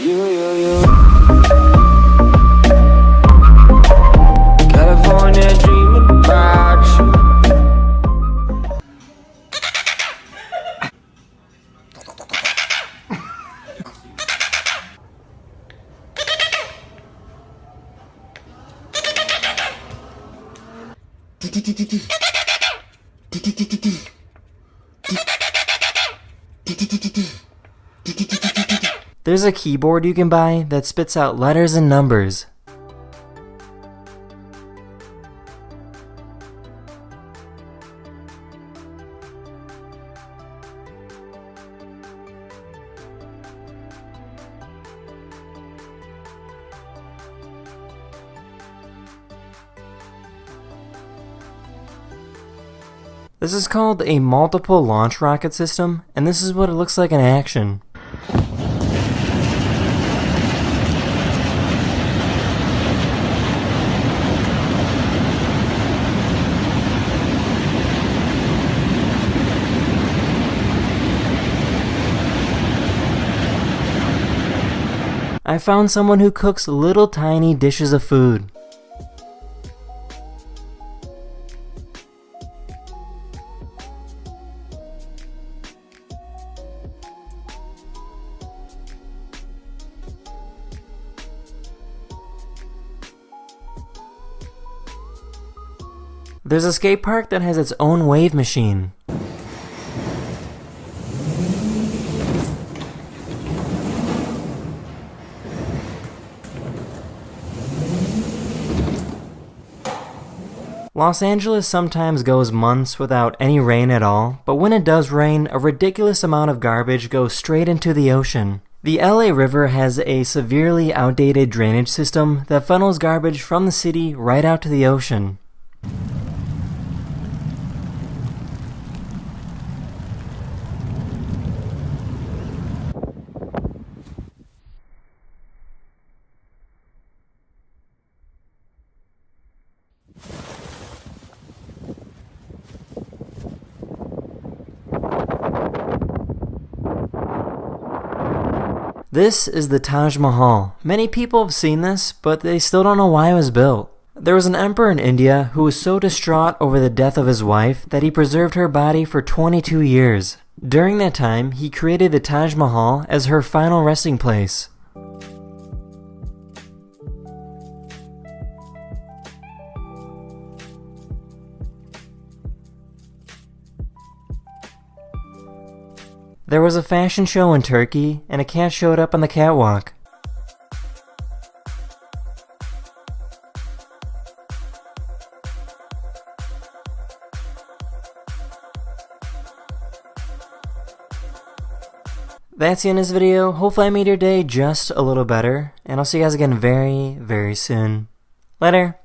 You. California dreaming about you. There's a keyboard you can buy that spits out letters and numbers. This is called a multiple launch rocket system, and this is what it looks like in action. I found someone who cooks little tiny dishes of food. There's a skate park that has its own wave machine. Los Angeles sometimes goes months without any rain at all, but when it does rain, a ridiculous amount of garbage goes straight into the ocean. The LA River has a severely outdated drainage system that funnels garbage from the city right out to the ocean. This is the Taj Mahal. Many people have seen this, but they still don't know why it was built. There was an emperor in India who was so distraught over the death of his wife that he preserved her body for 22 years. During that time, he created the Taj Mahal as her final resting place. There was a fashion show in Turkey, and a cat showed up on the catwalk. That's the end of this video. Hopefully I made your day just a little better, and I'll see you guys again very, very soon. Later!